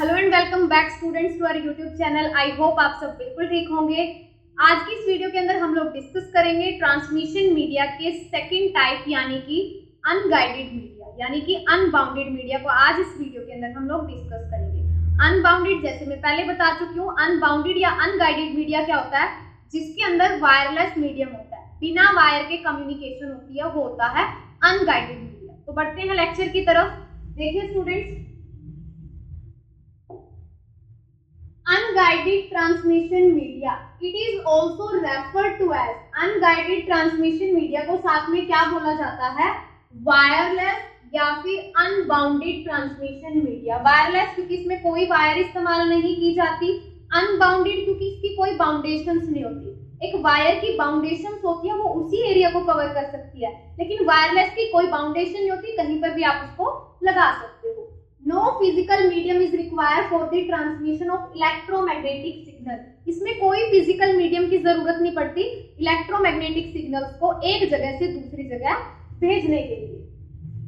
Hello and welcome back students to our YouTube channel. I hope आप सब बिल्कुल ठीक होंगे। आज की इस वीडियो के अंदर हम लोग डिस्कस करेंगे ट्रांसमिशन मीडिया के सेकंड टाइप यानी कि अनगाइडेड मीडिया यानी कि अनबाउंडेड मीडिया को आज इस वीडियो के अंदर हम लोग डिस्कस करेंगे। अनबाउंडेड जैसे मैं पहले बता चुकी हूँ, अनबाउंडेड या अनगाइडेड मीडिया क्या होता है? जिसके अंदर वायरलेस मीडियम होता है, बिना वायर के कम्युनिकेशन होती है, वो होता है अनगाइडेड मीडिया। तो बढ़ते हैं लेक्चर की तरफ। देखिए students, unguided transmission media it is also referred to as unguided transmission media को साथ में क्या बोला जाता है? वायरलेस या फिर अनबाउंडेड ट्रांसमिशन मीडिया। वायरलेस क्योंकि इसमें कोई वायर इस्तेमाल नहीं की जाती, अनबाउंडेड क्योंकि इसकी कोई बाउंडेशंस नहीं होती। एक वायर की बाउंडेशंस होती है, वो उसी एरिया को कवर कर सकती है, लेकिन वायरलेस की कोई बाउंडेशन नहीं होती, कहीं पर भी आप उसको लगा सकते हो। No physical medium is required for the transmission of electromagnetic signal। इसमें कोई फिजिकल मीडियम की जरूरत नहीं पड़ती इलेक्ट्रोमैग्नेटिक सिग्नल्स को एक जगह से दूसरी जगह भेजने के लिए।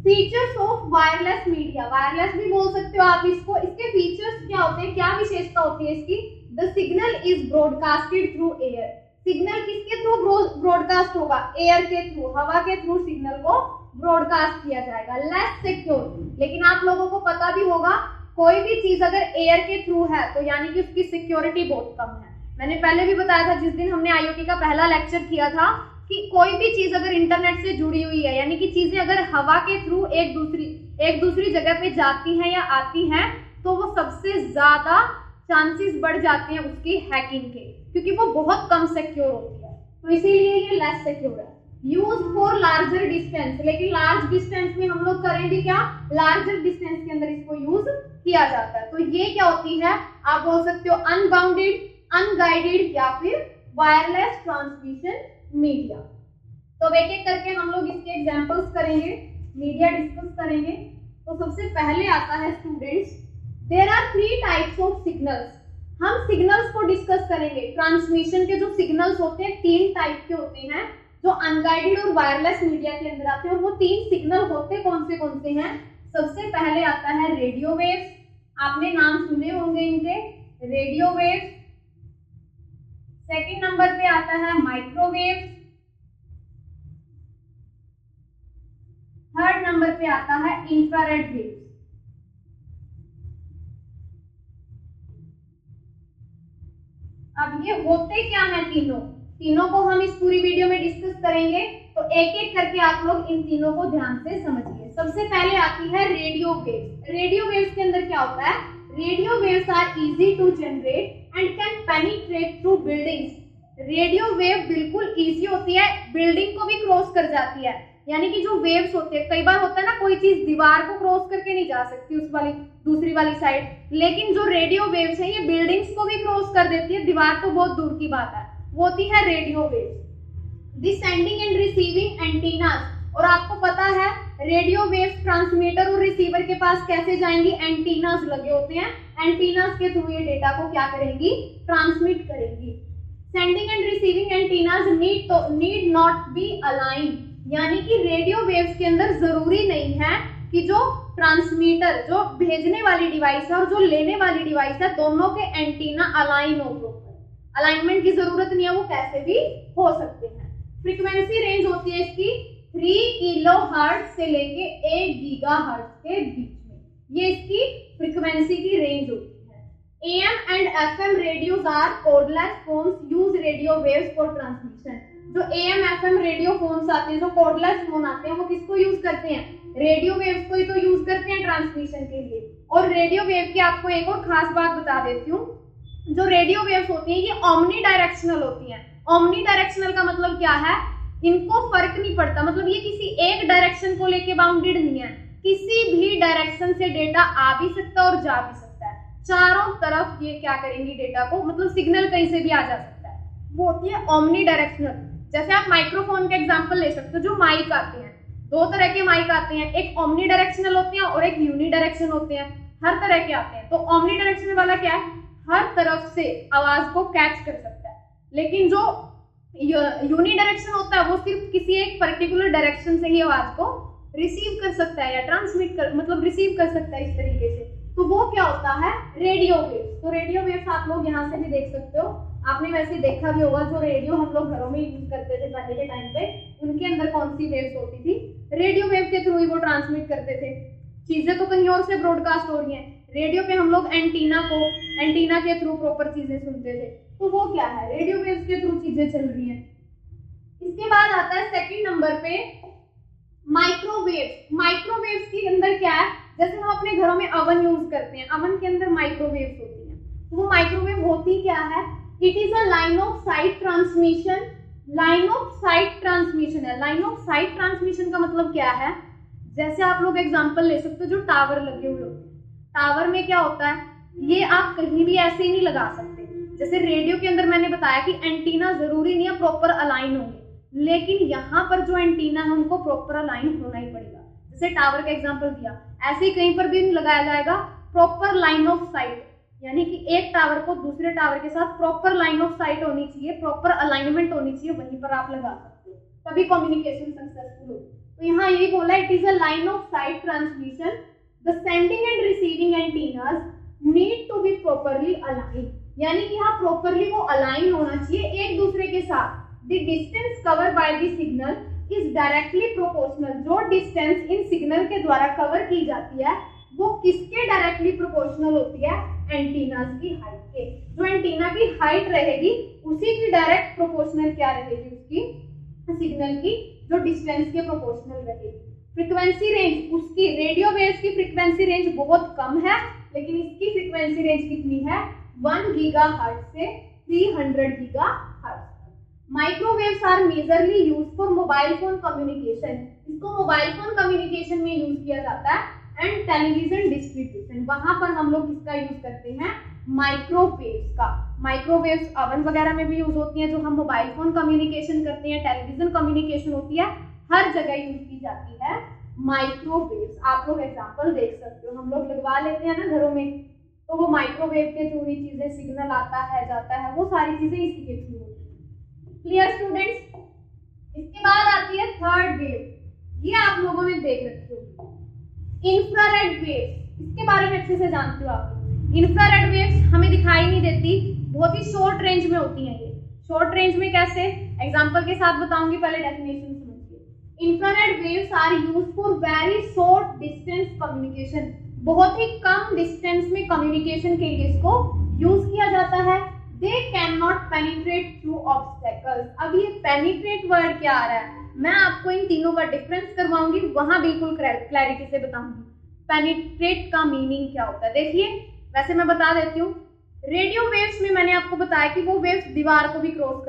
Features of wireless media, wireless भी बोल सकते हो आप इसको। इसके फीचर्स क्या होते हैं, क्या विशेषता होती है इसकी? The signal is broadcasted through air. Signal किसके थ्रू ब्रॉडकास्ट होगा? एयर के थ्रू, हवा के थ्रू सिग्नल को ब्रॉडकास्ट किया जाएगा। लेस सिक्योर, लेकिन आप लोगों को पता भी होगा कोई भी चीज अगर एयर के थ्रू है तो यानी कि उसकी सिक्योरिटी बहुत कम है। मैंने पहले भी बताया था जिस दिन हमने आईओटी का पहला लेक्चर किया था कि कोई भी चीज अगर इंटरनेट से जुड़ी हुई है, यानी कि चीजें अगर हवा के थ्रू एक दूसरी जगह पे जाती हैं या आती हैं, तो वो सबसे ज्यादा चांसेस बढ़ जाते हैं उसकी हैकिंग के, क्योंकि वो बहुत कम सिक्योर होती है। तो इसीलिए ये लेस सिक्योर है। यूज फॉर लार्जर डिस्टेंस, लेकिन लार्ज डिस्टेंस में हम लोग करेंगे क्या? लार्जर डिस्टेंस के अंदर इसको यूज किया जाता है। तो ये क्या होती है? आप बोल सकते हो अनबाउंडेड, अनगाइडेड या फिर वायरलेस ट्रांसमिशन मीडिया। तो एक एक करके हम लोग इसके एग्जांपल्स करेंगे, मीडिया डिस्कस करेंगे। तो सबसे पहले आता है students, there are 3 types of signals. हम सिग्नल्स को डिस्कस करेंगे। ट्रांसमिशन के जो सिग्नल्स होते हैं 3 टाइप के होते हैं जो अनगाइडेड और वायरलेस मीडिया के अंदर आते हैं, और वो 3 सिग्नल होते कौन से हैं? सबसे पहले आता है रेडियो वेव्स। आपने नाम सुने होंगे इनके, रेडियो वेव्स। सेकंड नंबर पे आता है माइक्रोवेव्स। थर्ड नंबर पे आता है इंफ्रारेड वेव्स। अब ये होते क्या हैं तीनों को हम इस पूरी वीडियो में डिस्कस करेंगे। तो एक एक करके आप लोग इन तीनों को ध्यान से समझिए। सबसे पहले आती है रेडियो वेव्स। रेडियो वेव्स के अंदर क्या होता है? Radio waves are easy to generate and can penetrate through buildings. Radio wave बिल्कुल इजी होती है, बिल्डिंग को भी क्रॉस कर जाती है। यानी कि जो वेव्स होते हैं, कई बार होता है ना कोई चीज दीवार को क्रॉस करके नहीं जा सकती उस वाली दूसरी वाली साइड, लेकिन जो रेडियो वेव्स है ये बिल्डिंग्स को भी क्रॉस कर देती है, दीवार तो बहुत दूर की बात है। वो होती है radio waves. The sending and receiving antennas, और आपको पता है रेडियो वेव्स ट्रांसमीटर और रिसीवर के पास कैसे जाएंगी? एंटीनास लगे होते हैं, एंटीनास के थ्रू ये डेटा को क्या करेंगी? ट्रांसमिट करेंगी। Sending and receiving antennas need not be align, यानी कि रेडियो वेव्स के अंदर जरूरी नहीं है कि जो ट्रांसमीटर, जो भेजने वाली डिवाइस है और जो लेने वाली डिवाइस है, दोनों के एंटीना अलाइन हो। अलाइनमेंट की जरूरत नहीं है, वो कैसे भी हो सकते हैं। फ्रीक्वेंसी रेंज होती है इसकी 3 किलोहर्ट्ज से लेके 1 गीगाहर्ट्ज के बीच में, ये इसकी फ्रीक्वेंसी की रेंज होती है। AM and FM radios are cordless phones use radio waves for transmission. जो AM FM रेडियो फोन्स आते हैं, जो कॉर्डलेस फोन आते हैं, वो किसको यूज करते हैं? रेडियो वेव्स को ही तो यूज करते हैं ट्रांसमिशन के लिए। और रेडियो वेव की आपको एक और खास बात बता देती हूँ, जो रेडियो वेव्स होती हैं ये ओमनी डायरेक्शनल होती हैं। ओमनी डायरेक्शनल का मतलब क्या है? इनको फर्क नहीं पड़ता, मतलब ये किसी एक डायरेक्शन को लेके बाउंडेड नहीं है, किसी भी डायरेक्शन से डेटा आ भी सकता है और जा भी सकता है। चारों तरफ ये क्या करेंगी? डेटा को, मतलब सिग्नल कहीं से भी आ जा सकता है, वो होती है ओमनी डायरेक्शनल। जैसे आप माइक्रोफोन का एग्जांपल ले सकते हो, जो माइक आते हैं, 2 तरह के माइक आते हैं, एक ओमनी डायरेक्शनल होते हैं और एक यूनी डायरेक्शन होते हैं, हर तरह के आते हैं। तो ओमनी डायरेक्शनल वाला क्या है? हर तरफ से आवाज को कैच कर सकता है, लेकिन जो यूनी डायरेक्शन होता है वो सिर्फ किसी एक पर्टिकुलर डायरेक्शन से ही आवाज को रिसीव कर सकता है या ट्रांसमिट कर, मतलब रिसीव कर सकता है इस तरीके से। तो वो क्या होता है, रेडियो वेव्स। तो रेडियो वेव्स आप लोग यहाँ से भी देख सकते हो, आपने वैसे देखा भी होगा जो रेडियो हम लोग घरों में यूज करते थे पहले के टाइम पे, उनके अंदर कौन सी वेव्स होती थी, रेडियो वेव के थ्रू ही वो ट्रांसमिट करते थे। चीजें तो कहीं और से ब्रॉडकास्ट हो रही हैं, रेडियो पे हम लोग एंटीना के थ्रू प्रॉपर चीजें सुनते थे। तो वो क्या है, रेडियो वेव्स के थ्रू चीजें चल रही हैं। इसके बाद आता है सेकंड नंबर पे माइक्रोवेव्स। माइक्रोवेव्स के अंदर क्या है, जैसे हम अपने घरों में अवन यूज करते हैं, अवन के अंदर माइक्रोवेव्स होती हैं। तो वो माइक्रोवेव होती क्या है, it is a line of sight transmission. Line of sight transmission है। लाइन ऑफ साइट ट्रांसमिशन का मतलब क्या है, जैसे आप लोग एग्जांपल ले सकते हो जो टावर लगे हुए होते हैं, टावर में क्या होता है, ये आप कहीं भी ऐसे ही नहीं लगा सकते। जैसे रेडियो के अंदर मैंने बताया कि एंटीना जरूरी नहीं है प्रॉपर अलाइन होंगे, लेकिन यहाँ पर जो एंटीना है उनको प्रॉपर अलाइन होना ही पड़ेगा। जैसे टावर का एग्जांपल दिया, ऐसे ही कहीं पर भी नहीं लगाया जाएगा, प्रॉपर लाइन ऑफ साइट, यानी कि एक टावर को दूसरे टावर के साथ प्रॉपर लाइन ऑफ साइट होनी चाहिए, प्रॉपर अलाइनमेंट होनी चाहिए, वहीं पर आप लगा सकते हो, तभी कम्युनिकेशन सक्सेसफुल हो। तो यहाँ ये बोला, it is a line of sight transmission, the sending and receiving antennas need to be properly align, यानी कि यहाँ प्रॉपरली वो अलाइन होना चाहिए एक दूसरे के साथ। The distance cover by the signal is directly proportional. जो डिस्टेंस इन सिग्नल के द्वारा कवर की जाती है वो किसके डायरेक्टली प्रोपोर्शनल होती है, एंटीनास की हाइट के। जो एंटीना की हाइट रहेगी उसी की डायरेक्ट प्रोपोर्शनल क्या रहेगी, उसकी सिग्नल की जो डिस्टेंस के प्रोपोर्शनल रहेगी। फ्रीक्वेंसी रेंज उसकी, रेडियो वेव्स की फ्रीक्वेंसी रेंज बहुत कम है, लेकिन इसकी फ्रीक्वेंसी रेंज कितनी है, 1 गीगाहर्ट्ज से 300 gigahertz. Microwaves are majorly used for mobile phone communication. इसको मोबाइल फोन कम्युनिकेशन में यूज किया जाता है, एंड टेलीविजन डिस्ट्रीब्यूशन, वहां पर हम लोग किसका यूज करते हैं, माइक्रोवेव्स का। माइक्रोवेव्स अवन वगैरह में भी यूज होती हैं, जो हम मोबाइल फोन कम्युनिकेशन करते हैं, टेलीविजन कम्युनिकेशन होती है, हर जगह यूज की जाती है माइक्रोवेव्स। आप लोग एग्जांपल देख सकते हो, हम लोग लगवा लेते हैं ना घरों में, तो वो माइक्रोवेव के थ्रू ही चीजें, सिग्नल आता है जाता है, वो सारी चीजें इसी के थ्रू होती है। Clear students. इसके बाद आती है थर्ड वेव, ये आप लोगों ने देख रखी होगी, इंफ्रारेड वेव्स। इसके बारे में अच्छे से जानते हो आप। इंफ्रारेड वेव्स हमें दिखाई नहीं देती, बहुत ही शॉर्ट रेंज में होती हैं ये। शॉर्ट रेंज में कैसे, एग्जांपल के साथ बताऊंगी, पहले डेफिनेशन समझिए। Infrared waves are used for very short distance communication. बहुत ही कम डिस्टेंस में कम्युनिकेशन के लिए इसको यूज किया जाता है। They cannot penetrate through obstacles। अब ये penetrate वर्ड क्या आ रहा है, मैं आपको इन तीनों का डिफरेंस करवाऊंगी, वहां बिल्कुल क्लैरिटी से बताऊंगी पेनिट्रेट का मीनिंग क्या होता है। देखिए, वैसे मैं बता देती हूँ, रेडियो वेव्स में मैंने आपको बताया कि वो वेव्स दीवार को भी क्रॉस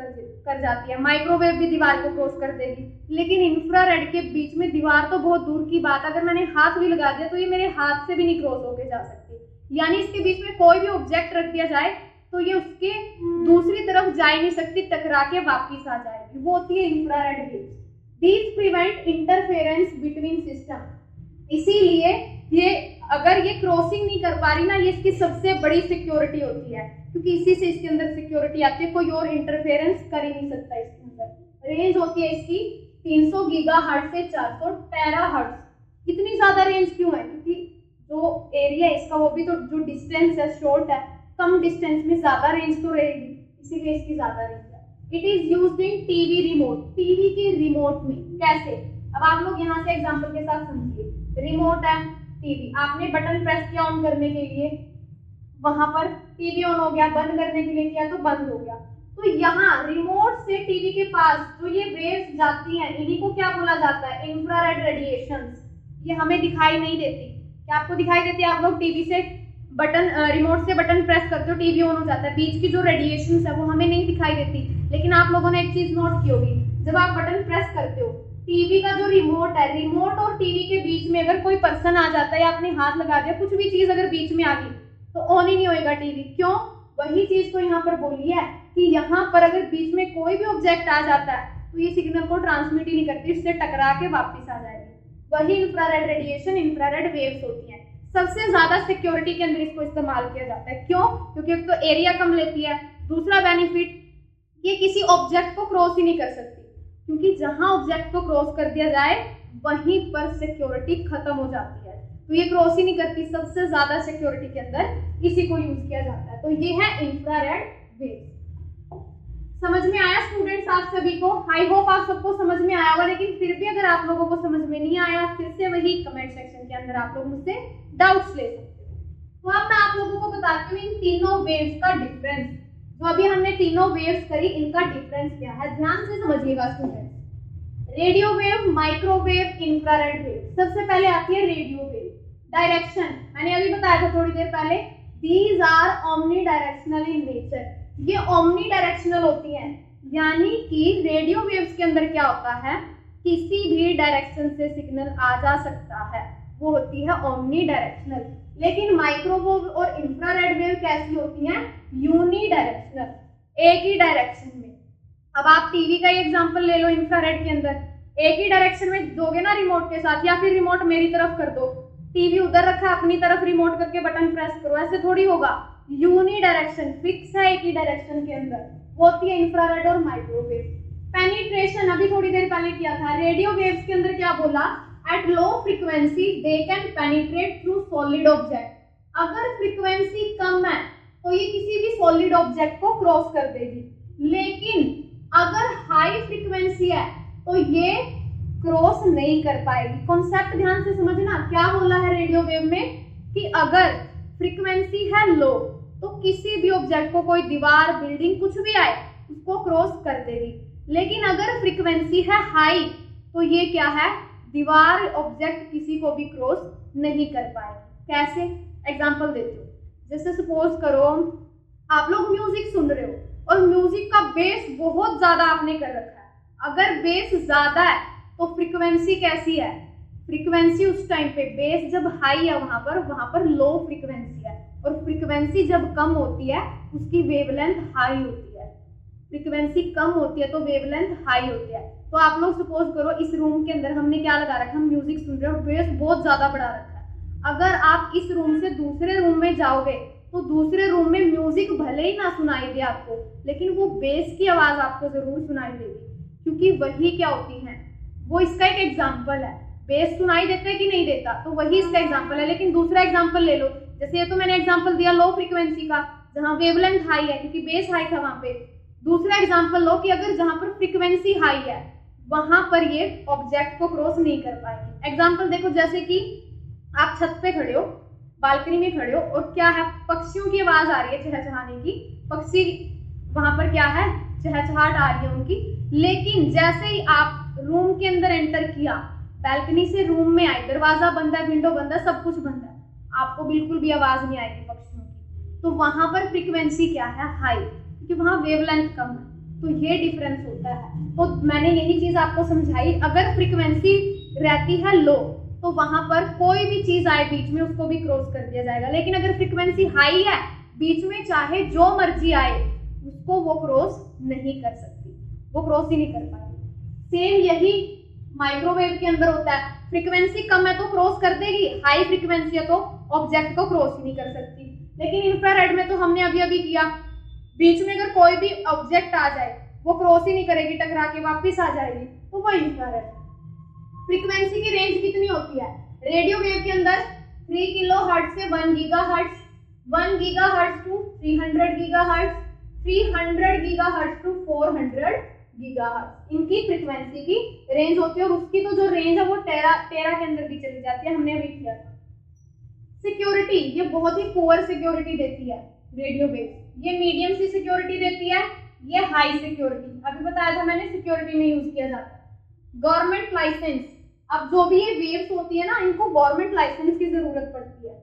कर जाती है, माइक्रोवेव भी दीवार को क्रॉस कर देगी, लेकिन इंफ्रारेड के बीच में दीवार तो बहुत दूर की बात, अगर मैंने हाथ भी लगा दिया तो ये मेरे हाथ से भी नहीं क्रॉस होके जा सकती। यानी इसके बीच में कोई भी ऑब्जेक्ट रख दिया जाए तो ये उसके दूसरी तरफ जा ही नहीं सकती, टकरा के वापिस आ जाएगी, वो होती है infrared waves. These prevent interference between system. इसीलिए ये अगर ये क्रॉसिंग नहीं कर पा रही ना, ये इसकी सबसे बड़ी सिक्योरिटी होती है, क्योंकि इसी से इसके अंदर सिक्योरिटी आती है, कोई और इंटरफेरेंस कर ही नहीं सकता इसके अंदर। रेंज होती है इसकी 300 गीगाहर्ट्ज से 400 टेराहर्ट्ज। इतनी ज्यादा रेंज क्यों है, क्योंकि जो एरिया है इसका, वो भी तो जो डिस्टेंस है शॉर्ट है, कम डिस्टेंस में ज्यादा रेंज तो रहेगी, इसीलिए इसकी ज्यादा रेंज है। It is used in TV remote. TV के रिमोट में कैसे, अब आप लोग यहाँ से एग्जांपल के साथ समझिए। रिमोट है टीवी, आपने बटन प्रेस किया ऑन करने के लिए, वहां पर टीवी ऑन हो गया, बंद करने के लिए किया तो बंद हो गया। तो यहाँ रिमोट से टीवी के पास जो ये वेव्स जाती हैं, इन्हीं को क्या बोला जाता है, इंफ्रारेड रेडिएशंस। ये हमें दिखाई नहीं देती, क्या आपको दिखाई देती है? आप लोग टीवी से बटन, रिमोट से बटन प्रेस करते हो, टीवी ऑन हो जाता है, बीच की जो रेडिएशंस है वो हमें नहीं दिखाई देती। लेकिन आप लोगों ने एक चीज नोट की होगी, जब आप बटन प्रेस करते हो, टीवी का जो रिमोट है, रिमोट और टीवी के बीच में अगर कोई पर्सन आ जाता है या आपने हाथ लगा दिया, कुछ भी चीज अगर बीच में आ गई तो ऑन ही नहीं होएगा टीवी। क्यों? वही चीज तो यहाँ पर बोली है कि यहाँ पर अगर बीच में कोई भी ऑब्जेक्ट आ जाता है तो ये सिग्नल को ट्रांसमिट ही नहीं करती, इससे टकरा के वापिस आ जाएगी। वही इंफ्रारेड रेडिएशन, इंफ्रारेड वेव्स होती हैं। सबसे ज्यादा सिक्योरिटी के अंदर इसको इस्तेमाल किया जाता है। क्यों? क्योंकि एक तो एरिया कम लेती है, दूसरा बेनिफिट ये किसी ऑब्जेक्ट को क्रॉस ही नहीं कर सकती, क्योंकि जहां ऑब्जेक्ट को क्रॉस कर दिया जाए वहीं पर सिक्योरिटी खत्म हो जाती है। तो ये क्रॉस ही नहीं करती। सबसे ज्यादा सिक्योरिटी के अंदर इसी को यूज किया जाता है। तो ये है इंफ्रारेड वेव्स। समझ में आया स्टूडेंट्स आप सभी को? आई होप आप सबको समझ में आया होगा, लेकिन फिर भी अगर आप लोगों को समझ में नहीं आया, फिर से वही कमेंट सेक्शन के अंदर आप लोग मुझसे डाउट्स ले सकते हो। तो अब मैं आप लोगों को बताती हूँ इन तीनों वेव्स का डिफरेंस। जो अभी हमने तीनों वेव्स करी, इनका डिफरेंस क्या है, ध्यान से समझिएगा students. Radio wave, microwave, infrared wave. सबसे पहले आती है रेडियो वेव। डायरेक्शन मैंने अभी बताया था थोड़ी देर पहले, these are omnidirectional in nature. ये ओमनी डायरेक्शनल होती हैं, यानी कि रेडियो वेव्स के अंदर क्या होता है, किसी भी डायरेक्शन से सिग्नल आ जा सकता है, वो होती है ओमनी डायरेक्शनल। लेकिन माइक्रोवेव और इंफ्रारेड वेव कैसी होती हैं, यूनी डायरेक्शनल, एक ही डायरेक्शन में। अब आप टीवी का एग्जांपल ले लो, इंफ्रारेड के अंदर एक ही डायरेक्शन में दोगे ना रिमोट के साथ, या फिर रिमोट मेरी तरफ कर दो, टीवी उधर रखा अपनी तरफ रिमोट करके बटन प्रेस करो, ऐसे थोड़ी होगा। यूनी डायरेक्शन फिक्स है एक ही डायरेक्शन के अंदर, वो होती है इंफ्रारेड और माइक्रोवेव। पेनिट्रेशन अभी थोड़ी देर पहले किया था। रेडियो वेव्स के अंदर क्या बोला, at low frequency they can penetrate through solid object. अगर फ्रीक्वेंसी कम है तो ये किसी भी सॉलिड ऑब्जेक्ट को क्रॉस कर देगी, लेकिन अगर हाई फ्रीक्वेंसी है तो ये क्रॉस नहीं कर पाएगी। कॉन्सेप्ट ध्यान से समझना, क्या बोला है रेडियो वेव में कि अगर फ्रीक्वेंसी है लो तो किसी भी ऑब्जेक्ट को, कोई दीवार, बिल्डिंग, कुछ भी आए उसको क्रॉस कर देगी। लेकिन अगर फ्रीक्वेंसी है हाई तो ये क्या है, दीवार, ऑब्जेक्ट किसी को भी क्रॉस नहीं कर पाएगी। कैसे, एग्जांपल देती हूँ। जैसे सपोज करो आप लोग म्यूजिक सुन रहे हो और म्यूजिक का बेस बहुत ज्यादा आपने कर रखा है। अगर बेस ज्यादा है तो फ्रीक्वेंसी कैसी है, फ्रीक्वेंसी उस टाइम पे बेस जब हाई है वहां पर लो फ्रीक्वेंसी है, और फ्रीक्वेंसी जब कम होती है उसकी वेवलेंथ हाई होती है। फ्रीक्वेंसी कम होती है तो वेवलेंथ हाई होती है। तो आप लोग सपोज करो इस रूम के अंदर हमने क्या लगा रखा है, हम म्यूजिक सुन रहे हो, बेस बहुत ज्यादा बढ़ा रखा है। अगर आप इस रूम से दूसरे रूम में जाओगे तो दूसरे रूम में म्यूजिक भले ही ना सुनाई दे आपको, लेकिन वो बेस की आवाज आपको जरूर सुनाई देगी, क्योंकि वही क्या होती है, वो इसका एक एग्जाम्पल है। बेस सुनाई देता है कि नहीं देता, तो वही इसका एग्जाम्पल है। लेकिन दूसरा एग्जाम्पल ले लो, जैसे ये तो मैंने एग्जाम्पल दिया लो फ्रीक्वेंसी का, जहाँ वेवलेंथ हाई है क्योंकि बेस हाई था वहां पे। दूसरा एग्जाम्पल लो कि अगर जहां पर फ्रीक्वेंसी हाई है वहां पर ये ऑब्जेक्ट को क्रॉस नहीं कर पाएगी। एग्जाम्पल देखो, जैसे कि आप छत पे खड़े हो, बालकनी में खड़े हो, और क्या है, पक्षियों की आवाज आ रही है चहचहाने की, पक्षी वहां पर क्या है, चहचहाट आ रही है उनकी। लेकिन जैसे ही आप रूम के अंदर एंटर किया, बैल्कनी से रूम में आए, दरवाजा बंद है, विंडो बंद है, सब कुछ बंद है, आपको बिल्कुल भी आवाज नहीं आएगी पक्षियों की। तो वहां पर फ्रीक्वेंसी क्या है, हाई, क्योंकि वहां वेवलेंथ कम है। तो ये डिफरेंस होता है। तो मैंने यही चीज आपको समझाई। अगर फ्रीक्वेंसी रहती है लो तो वहां पर कोई भी चीज आए बीच में उसको भी क्रॉस कर दिया जाएगा। लेकिन अगर फ्रीक्वेंसी हाई है, बीच में चाहे जो मर्जी आए उसको वो क्रॉस नहीं कर सकती, वो क्रॉस ही नहीं कर पाएगी। सेम यही माइक्रोवेव के अंदर होता है। फ्रीक्वेंसी कम है तो क्रॉस कर देगी, हाई फ्रीक्वेंसी है तो ऑब्जेक्ट को क्रॉस ही नहीं कर सकती। लेकिन इंफ्रारेड में तो हमने अभी अभी किया, बीच में अगर कोई भी ऑब्जेक्ट आ जाए वो क्रॉस ही नहीं करेगी, टकरा के वापस आ जाएगी, तो वो इंफ्रारेड है। फ्रीक्वेंसी की रेंज कितनी होती है रेडियो वेव के अंदर, 3 किलोहर्ट्ज से 1 gigahertz, 1 gigahertz to 300 gigahertz, 300 gigahertz to 400 gigahertz, इनकी फ्रीक्वेंसी की रेंज होती है। और उसकी तो जो रेंज है वो टेरा के अंदर भी चली जाती है, हमने अभी किया था। सिक्योरिटी, ये बहुत ही पुअर सिक्योरिटी देती है रेडियो वेव, ये मीडियम सी सिक्योरिटी देती है, ये हाई सिक्योरिटी, अभी बताया था मैंने सिक्योरिटी में यूज किया जाता है। गवर्नमेंट लाइसेंस, अब जो भी ये वेव्स होती है ना, इनको गवर्नमेंट लाइसेंस की जरूरत पड़ती है।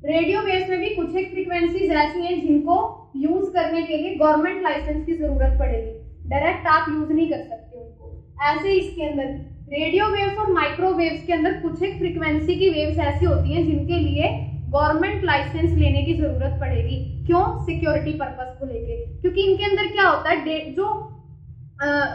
रेडियो वेव्स में भी कुछ एक फ्रीक्वेंसीज ऐसी हैं जिनको यूज करने के लिए गवर्नमेंट लाइसेंस की जरूरत पड़ेगी, डायरेक्ट आप यूज नहीं कर सकते उनको। ऐसे इसके अंदर रेडियो वेव्स और माइक्रोवेव्स के अंदर कुछ एक फ्रीक्वेंसी की वेव्स ऐसी होती हैं जिनके लिए गवर्नमेंट लाइसेंस लेने की जरूरत पड़ेगी। क्यों? सिक्योरिटी पर्पस को लेके, क्योंकि इनके अंदर क्या होता है, जो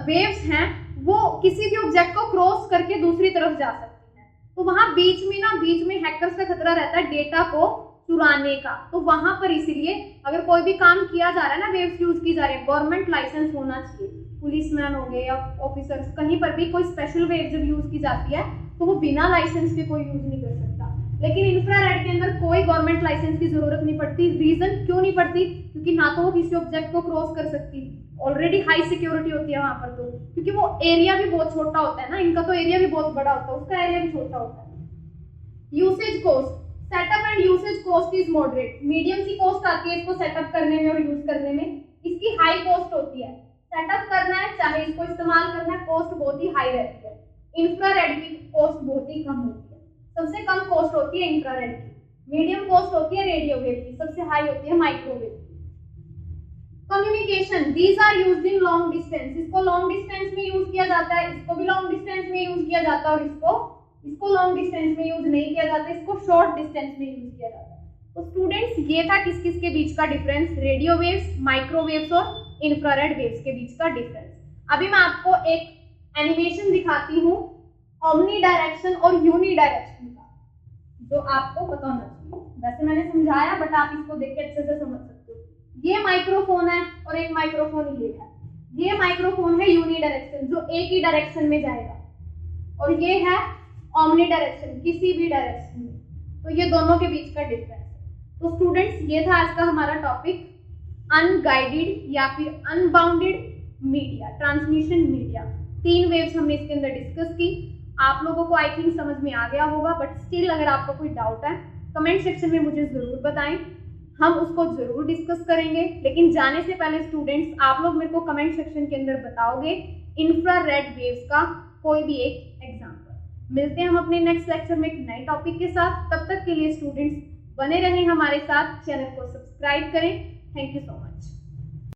वेव्स हैं वो किसी भी ऑब्जेक्ट को क्रॉस करके दूसरी तरफ जा सकती हैं। तो वहां बीच में हैकर्स का खतरा रहता है डेटा को चुराने का। तो वहां पर इसीलिए अगर कोई भी काम किया जा रहा है ना, वेव्स यूज की जा रही है, गवर्नमेंट लाइसेंस होना चाहिए। पुलिसमैन हो गए या ऑफिसर्स, कहीं पर भी कोई स्पेशल वेव जब यूज की जाती है तो वो बिना लाइसेंस के कोई यूज नहीं कर सकता। लेकिन इंफ्रारेड के अंदर कोई गवर्नमेंट लाइसेंस की जरूरत नहीं पड़ती। रीजन क्यों नहीं पड़ती? क्योंकि ना तो वो किसी ऑब्जेक्ट को क्रॉस कर सकती, ऑलरेडी हाई सिक्योरिटी होती है वहां पर, तो क्योंकि वो एरिया भी बहुत छोटा होता है ना, इनका तो एरिया भी बहुत बड़ा होता है, उसका एरिया भी छोटा होता है। Usage cost, setup and usage cost is moderate. Medium सी कॉस्ट आती है इसको सेटअप करने में और यूज करने में, इसकी हाई कॉस्ट होती है। सेटअप करना है चाहे इसको इस्तेमाल करना है, कॉस्ट बहुत ही हाई रहती है। इंफ्रारेड की कॉस्ट बहुत ही कम होती है, सबसे कम कॉस्ट होती है इंफ्रारेड की, मीडियम कॉस्ट होती है रेडियो वेव की, सबसे हाई होती है माइक्रोवेव की। Communication, these are used in long distance. इसको लॉन्ग डिस्टेंस में यूज किया जाता है, इसको भी लॉन्ग डिस्टेंस में यूज किया जाता है, और इसको लॉन्ग डिस्टेंस में यूज नहीं किया जाता, इसको शॉर्ट डिस्टेंस में यूज किया जाता है। तो स्टूडेंट्स ये था किस किस के बीच का डिफरेंस, रेडियो वेव्स, माइक्रोवेव्स और इंफ्रारेड वेव्स के बीच का डिफरेंस। अभी मैं आपको एक एनिमेशन दिखाती हूँ ओमनी डायरेक्शन और यूनी डायरेक्शन का, जो आपको पता होना चाहिए। वैसे मैंने समझाया बट आप इसको देख के अच्छे से समझ सकते हो। ये माइक्रोफोन है और एक माइक्रोफोन ये है। ये माइक्रोफोन है यूनी डायरेक्शन, जो एक ही डायरेक्शन में जाएगा, और ये है ओमनी डायरेक्शन, किसी भी डायरेक्शन में। तो ये दोनों के बीच का डिफरेंस है। तो स्टूडेंट्स ये था आज का हमारा टॉपिक, अनगाइडेड या फिर unbounded media, transmission media. 3 waves हमने इसके अंदर डिस्कस की। आप लोगों को आई थिंक समझ में आ गया होगा, बट स्टिल अगर आपका कोई डाउट है कमेंट सेक्शन में मुझे जरूर बताएं, हम उसको जरूर डिस्कस करेंगे। लेकिन जाने से पहले स्टूडेंट्स आप लोग मेरे को कमेंट सेक्शन के अंदर बताओगे इंफ्रारेड वेव्स का कोई भी एक एग्जांपल। मिलते हैं हम अपने नेक्स्ट लेक्चर में एक नए टॉपिक के साथ। तब तक के लिए स्टूडेंट्स बने रहें हमारे साथ, चैनल को सब्सक्राइब करें। Thank you so much.